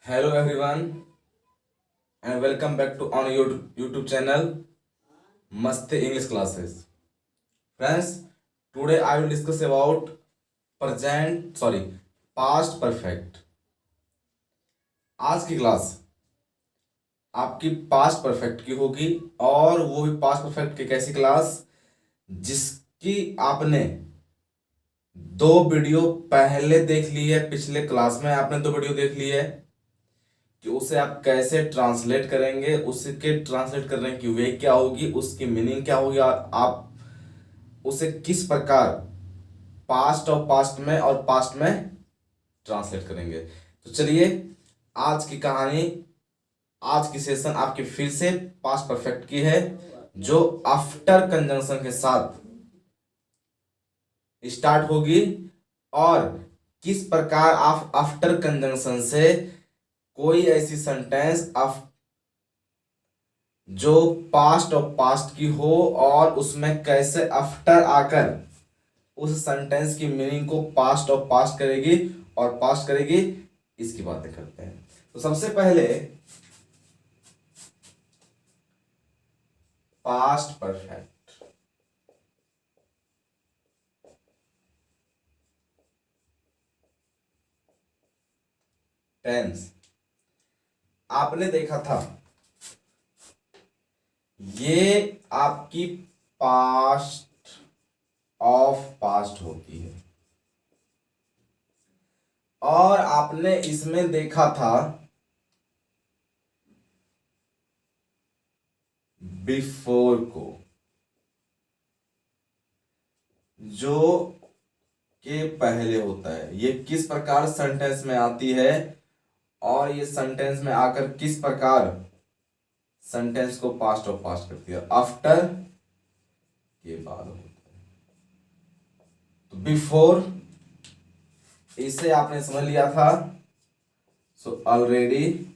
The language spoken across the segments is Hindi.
Hello everyone and welcome back to on your YouTube channel Masti English Classes. Friends, today I will discuss about past perfect. आज की क्लास आपकी पास्ट परफेक्ट की होगी और वो भी पास्ट परफेक्ट की कैसी क्लास जिसकी आपने दो वीडियो पहले देख ली है। पिछले क्लास में आपने दो वीडियो देख ली है कि उसे आप कैसे ट्रांसलेट करेंगे, उसके ट्रांसलेट करने की वे क्या होगी, उसकी मीनिंग क्या होगी, आप उसे किस प्रकार पास्ट और पास्ट में ट्रांसलेट करेंगे। तो चलिए आज की कहानी, आज की सेशन आपकी फिर से पास्ट परफेक्ट की है जो आफ्टर कंजंक्शन के साथ स्टार्ट होगी और किस प्रकार आप आफ्टर कंजंक्शन से कोई ऐसी सेंटेंस जो पास्ट और पास्ट की हो और उसमें कैसे आफ्टर आकर उस सेंटेंस की मीनिंग को पास्ट और पास्ट करेगी और पास्ट करेगी, इसकी बातें करते हैं। तो सबसे पहले पास्ट परफेक्ट। टेंस आपने देखा था, ये आपकी पास्ट ऑफ पास्ट होती है और आपने इसमें देखा था बिफोर को, जो के पहले होता है। ये किस प्रकार सेंटेंस में आती है और ये सेंटेंस में आकर किस प्रकार सेंटेंस को पास्ट और पास्ट करती है, आफ्टर के बाद होता है। तो बिफोर इसे आपने समझ लिया था, so already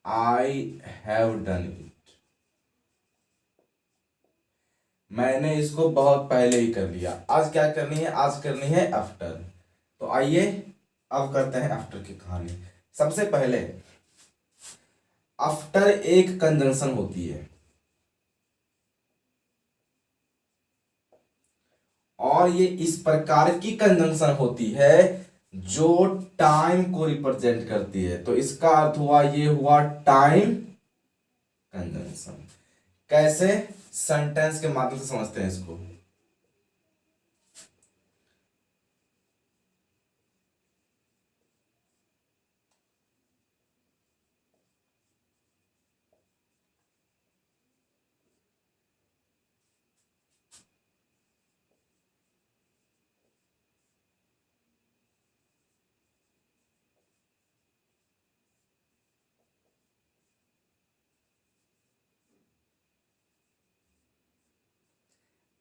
I have done it, मैंने इसको बहुत पहले ही कर लिया। आज क्या करनी है, आज करनी है आफ्टर। तो आइए अब करते हैं आफ्टर की कहानी। सबसे पहले आफ्टर एक कंजंक्शन होती है और ये इस प्रकार की कंजंक्शन होती है जो टाइम को रिप्रेजेंट करती है। तो इसका अर्थ हुआ, ये हुआ टाइम कंजंक्शन। कैसे, सेंटेंस के माध्यम से समझते हैं इसको।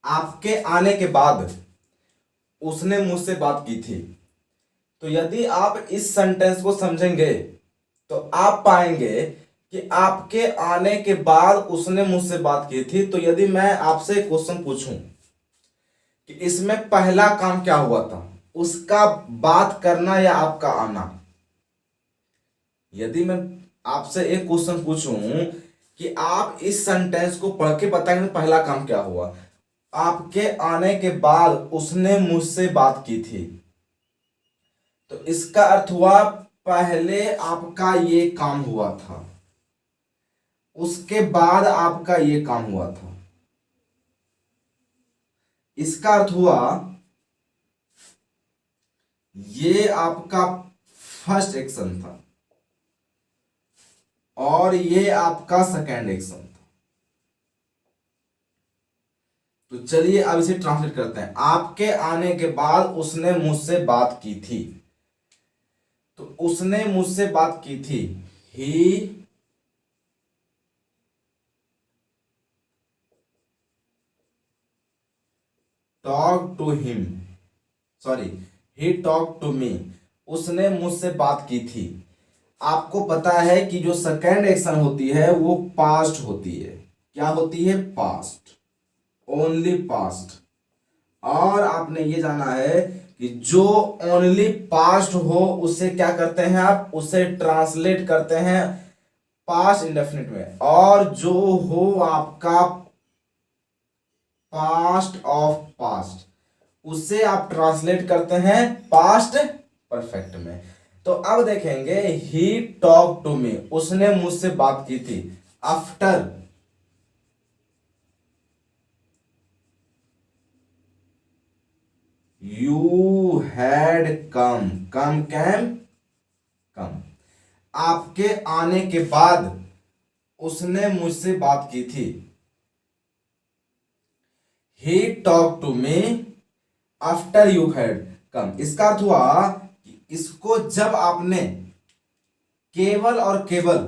आपके आने के बाद उसने मुझसे बात की थी। तो यदि आप इस सेंटेंस को समझेंगे तो आप पाएंगे कि आपके आने के बाद उसने मुझसे बात की थी। तो यदि मैं आपसे क्वेश्चन पूछूं कि इसमें पहला काम क्या हुआ था, उसका बात करना या आपका आना। यदि मैं आपसे एक क्वेश्चन पूछूं कि आप इस सेंटेंस को पढ़ के बताएंगे पहला काम क्या हुआ, आपके आने के बाद उसने मुझसे बात की थी। तो इसका अर्थ हुआ पहले आपका ये काम हुआ था, उसके बाद आपका ये काम हुआ था। इसका अर्थ हुआ ये आपका फर्स्ट एक्शन था और ये आपका सेकेंड एक्शन था। तो चलिए अब इसे ट्रांसलेट करते हैं। आपके आने के बाद उसने मुझसे बात की थी। तो उसने मुझसे बात की थी, he talk to him, sorry he talk to me, उसने मुझसे बात की थी। आपको पता है कि जो सेकेंड एक्शन होती है वो पास्ट होती है। क्या होती है, पास्ट, ओनली पास्ट। और आपने ये जाना है कि जो ओनली पास्ट हो उसे क्या करते हैं आप, उसे ट्रांसलेट करते हैं पास्ट इंडेफिनिट में, और जो हो आपका पास्ट ऑफ पास्ट उसे आप ट्रांसलेट करते हैं पास्ट परफेक्ट में। तो अब देखेंगे ही टॉक टू मी, उसने मुझसे बात की थी। After you had come, come came come, आपके आने के बाद उसने मुझसे बात की थी। He talk to me after you had come, इसका अर्थ हुआ कि इसको जब आपने केवल और केवल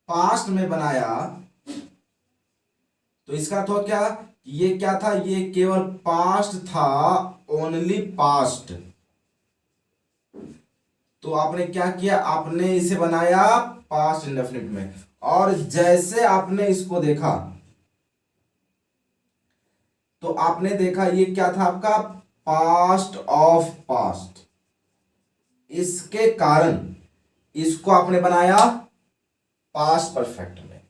पास्ट में बनाया तो इसका अर्थ हुआ क्या, ये क्या था, ये केवल पास्ट था, ओनली पास्ट। तो आपने क्या किया, आपने इसे बनाया पास्ट इंडेफिनिट में, और जैसे आपने इसको देखा तो आपने देखा ये क्या था आपका पास्ट ऑफ पास्ट, इसके कारण इसको आपने बनाया पास्ट परफेक्ट में।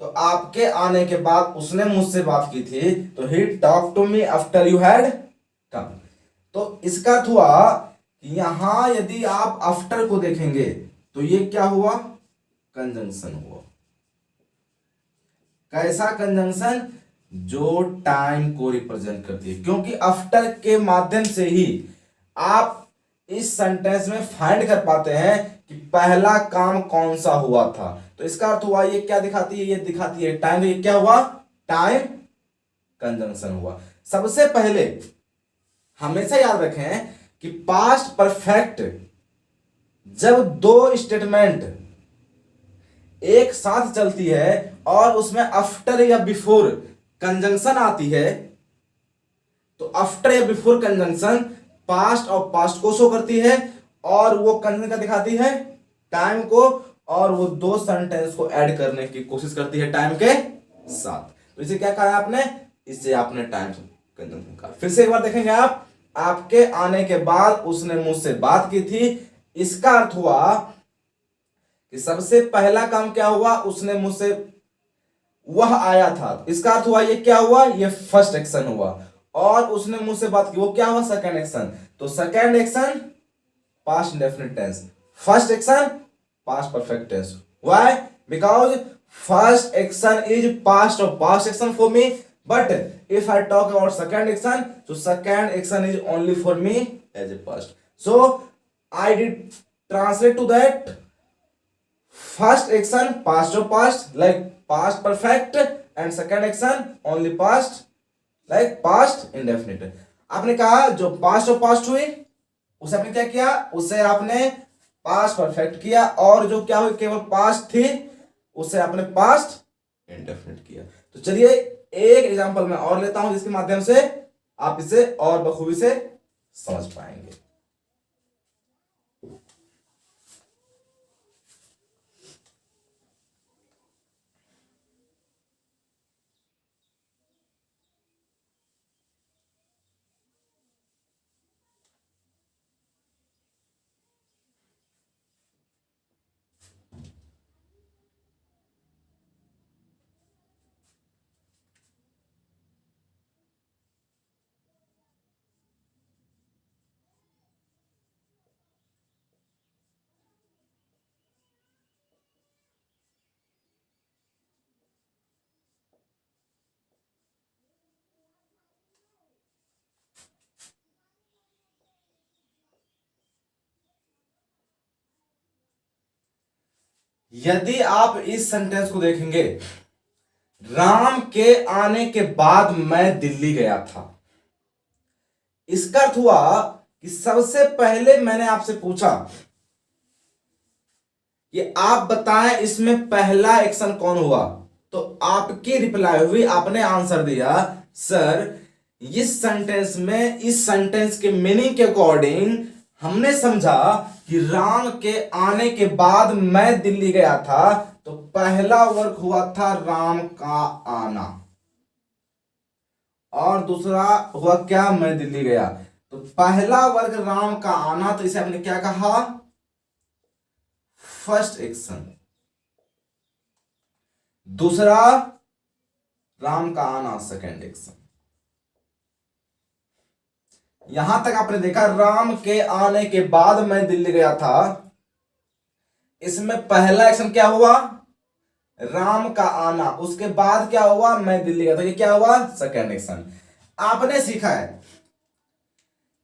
तो आपके आने के बाद उसने मुझसे बात की थी, तो he talk to me after you had come. तो इसका अर्थ हुआ कि यहां यदि आप आफ्टर को देखेंगे तो ये क्या हुआ, कंजंक्शन हुआ। कैसा कंजंक्शन, जो टाइम को रिप्रेजेंट करती है, क्योंकि आफ्टर के माध्यम से ही आप इस सेंटेंस में फाइंड कर पाते हैं कि पहला काम कौन सा हुआ था। तो इसका अर्थ हुआ ये क्या दिखाती है, ये दिखाती है टाइम। ये क्या हुआ, टाइम कंजंक्शन हुआ। सबसे पहले हमेशा याद रखें कि पास्ट परफेक्ट जब दो स्टेटमेंट एक साथ चलती है और उसमें आफ्टर या बिफोर कंजंक्शन आती है, तो आफ्टर या बिफोर कंजंक्शन पास्ट और पास्ट को शो करती है, और वो कंजंक्शन का दिखाती है टाइम को, और वो दो सेंटेंस को ऐड करने की कोशिश करती है टाइम के साथ। तो इसे क्या कहा आपने, इससे आपने टाइम कंजंक्शन कहा। फिर से एक बार देखेंगे आप, आपके आने के बाद उसने मुझसे बात की थी, इसका अर्थ हुआ कि सबसे पहला काम क्या हुआ, उसने मुझसे, वह आया था। इसका अर्थ हुआ ये क्या हुआ, ये फर्स्ट एक्शन हुआ, और उसने मुझसे बात की, वो क्या हुआ, सेकंड एक्शन। तो second action past indefinite tense, first action past perfect tense. Why, because first action is past और past action for me, but if I talk about second action, so second action is only for me as a past. So I did translate to that first action past or past like past perfect, and second action only past like past indefinite. आपने कहा जो पास्ट और पास्ट हुई उसे आपने क्या किया, उसे आपने पास्ट परफेक्ट किया, और जो क्या हुई केवल पास्ट थी उसे आपने पास्ट इंडेफिनिट किया। तो चलिए एक एग्जांपल मैं और लेता हूं जिसके माध्यम से आप इसे और बखूबी से समझ पाएंगे। यदि आप इस सेंटेंस को देखेंगे, राम के आने के बाद मैं दिल्ली गया था, इसका अर्थ हुआ कि सबसे पहले मैंने आपसे पूछा कि आप बताएं इसमें पहला एक्शन कौन हुआ, तो आपकी रिप्लाई हुई, आपने आंसर दिया सर इस सेंटेंस में, इस सेंटेंस के मीनिंग के अकॉर्डिंग हमने समझा कि राम के आने के बाद मैं दिल्ली गया था, तो पहला वर्क हुआ था राम का आना, और दूसरा हुआ क्या, मैं दिल्ली गया। तो पहला वर्ग राम का आना, तो इसे हमने क्या कहा, फर्स्ट एक्शन। दूसरा राम का आना, सेकेंड एक्शन। यहां तक आपने देखा राम के आने के बाद मैं दिल्ली गया था, इसमें पहला एक्शन क्या हुआ, राम का आना, उसके बाद क्या हुआ, मैं दिल्ली गया था, ये क्या हुआ, सेकेंड एक्शन। आपने सीखा है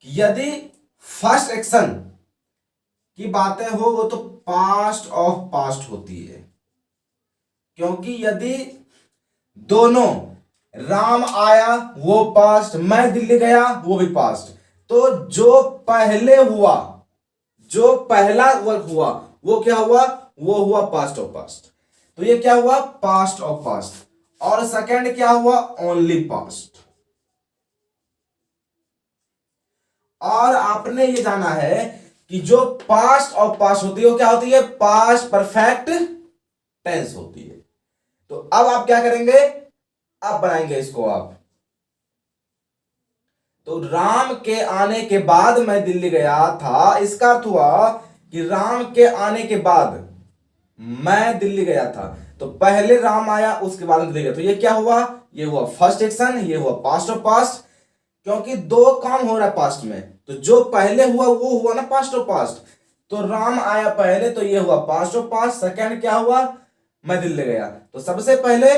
कि यदि फर्स्ट एक्शन की बातें हो वो तो पास्ट ऑफ पास्ट होती है, क्योंकि यदि दोनों, राम आया वो पास्ट, मैं दिल्ली गया वो भी पास्ट, तो जो पहले हुआ, जो पहला वर्क हुआ वो क्या हुआ, वो हुआ पास्ट ऑफ पास्ट। तो ये क्या हुआ, पास्ट ऑफ पास्ट। और सेकंड क्या हुआ, ओनली पास्ट। और आपने ये जाना है कि जो पास्ट ऑफ पास्ट होती है वो क्या होती है, पास्ट परफेक्ट टेंस होती है। तो अब आप क्या करेंगे, अब बनाएंगे इसको आप। तो राम के आने के बाद मैं दिल्ली गया था, इसका अर्थ हुआ कि राम के आने के बाद मैं दिल्ली गया था। तो पहले राम आया उसके बाद दिल्ली गया, तो ये क्या हुआ, ये हुआ फर्स्ट एक्शन, ये हुआ पास्ट ऑफ पास्ट, क्योंकि दो काम हो रहा है पास्ट में। तो जो पहले हुआ वो हुआ ना पास्ट ऑफ पास्ट। तो राम आया पहले, तो ये हुआ पास्ट ऑफ पास्ट। सेकंड क्या हुआ, मैं दिल्ली गया। तो सबसे पहले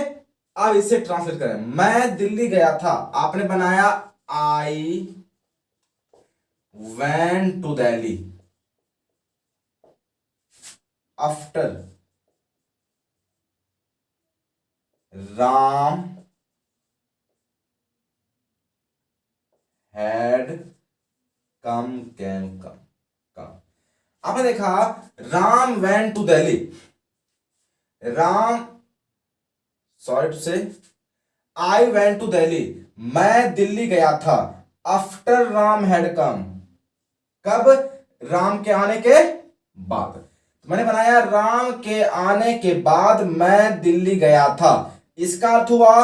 अब इसे ट्रांसलेट करें, मैं दिल्ली गया था, आपने बनाया I went to Delhi after Ram had come can come. आपने देखा Ram went to Delhi, Ram, sorry to say, I went to Delhi, मैं दिल्ली गया था, आफ्टर राम हैड कम, कब, राम के आने के बाद। तो मैंने बनाया राम के आने के बाद मैं दिल्ली गया था, इसका अर्थ हुआ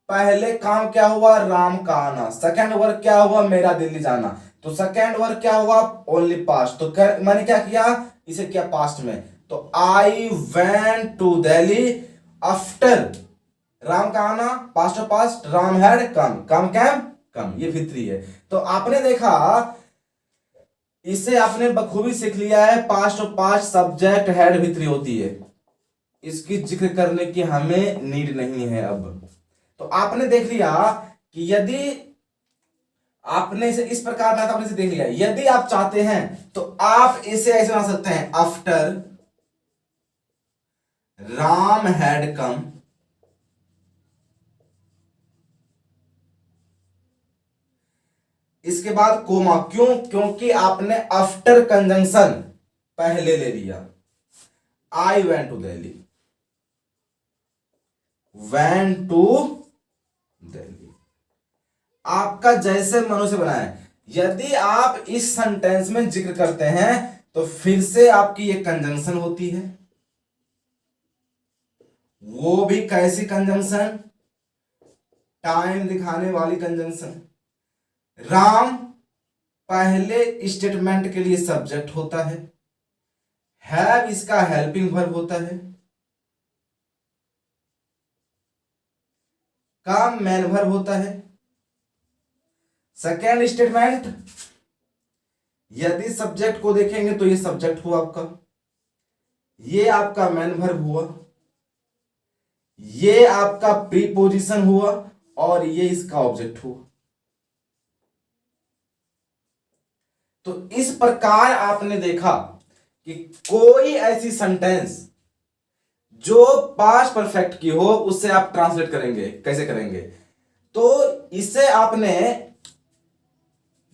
पहले काम क्या हुआ, राम का आना। सेकंड वर्ड क्या हुआ, मेरा दिल्ली जाना। तो सेकंड वर्ड क्या हुआ, ओनली पास्ट। तो मैंने क्या किया, इसे किया पास्ट में। तो I went to Delhi after Ram का आना, past of past, Ram had come, come came come, ये फित्री है। तो आपने देखा, इसे आपने बखूबी सीख लिया है, past of past subject head भी 3 होती है, इसकी जिक्र करने की हमें नीड नहीं है अब। तो आपने देख लिया कि यदि आपने इसे इस प्रकार बनाया, आपने इसे देख लिया। यदि आप चाहते हैं तो आप इसे ऐसे बना सकते हैं, आफ्टर राम हैड कम, इसके बाद कोमा, क्यों, क्योंकि आपने आफ्टर कंजंक्शन पहले ले लिया। I went to Delhi, went to Delhi, आपका जैसे मनो से बनाए। यदि आप इस सेंटेंस में जिक्र करते हैं तो फिर से आपकी ये कंजंक्शन होती है, वो भी कैसी कंजंक्शन, टाइम दिखाने वाली कंजंक्शन। राम पहले स्टेटमेंट के लिए सब्जेक्ट होता है, हैव इसका हेल्पिंग वर्ब होता है, काम मैन वर्ब होता है। सेकेंड स्टेटमेंट, यदि सब्जेक्ट को देखेंगे तो ये सब्जेक्ट हुआ आपका, ये आपका मैन वर्ब हुआ, ये आपका प्रीपोजिशन हुआ, और ये इसका ऑब्जेक्ट हुआ। तो इस प्रकार आपने देखा कि कोई ऐसी सेंटेंस जो पास्ट परफेक्ट की हो उससे आप ट्रांसलेट करेंगे, कैसे करेंगे। तो इसे आपने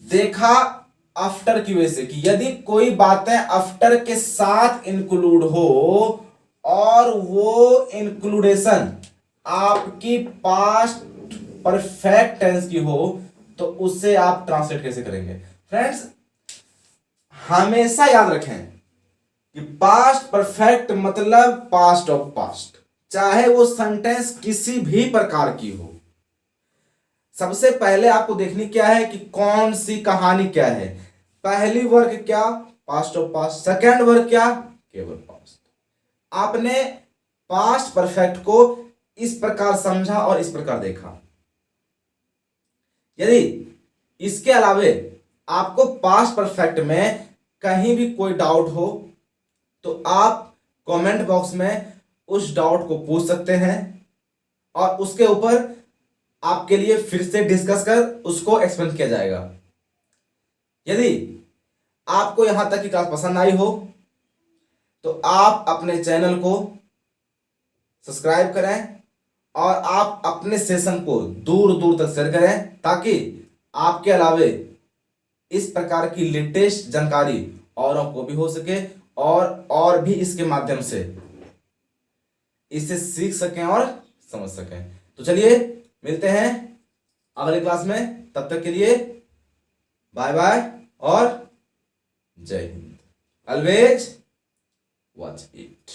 देखा आफ्टर की वजह से कि यदि कोई बातें आफ्टर के साथ इंक्लूड हो और वो इंक्लूडेशन आपकी पास्ट परफेक्ट टेंस की हो, तो उससे आप ट्रांसलेट कैसे करेंगे। फ्रेंड्स, हमेशा याद रखें कि पास्ट परफेक्ट मतलब पास्ट ऑफ पास्ट, चाहे वो सेंटेंस किसी भी प्रकार की हो। सबसे पहले आपको देखनी क्या है कि कौन सी कहानी क्या है। पहली वर्ग क्या, पास्ट ऑफ पास्ट। सेकेंड वर्ग क्या, केवल पास्ट। आपने पास्ट परफेक्ट को इस प्रकार समझा और इस प्रकार देखा। यदि इसके अलावे आपको पास्ट परफेक्ट में कहीं भी कोई डाउट हो तो आप कमेंट बॉक्स में उस डाउट को पूछ सकते हैं और उसके ऊपर आपके लिए फिर से डिस्कस कर उसको एक्सप्लेन किया जाएगा। यदि आपको यहां तक की क्लास पसंद आई हो तो आप अपने चैनल को सब्सक्राइब करें और आप अपने सेशन को दूर दूर तक शेयर करें ताकि आपके अलावे इस प्रकार की लेटेस्ट जानकारी औरों को भी हो सके और भी इसके माध्यम से इसे सीख सकें और समझ सकें। तो चलिए मिलते हैं अगले क्लास में, तब तक के लिए बाय बाय और जय हिंद। Always watch it.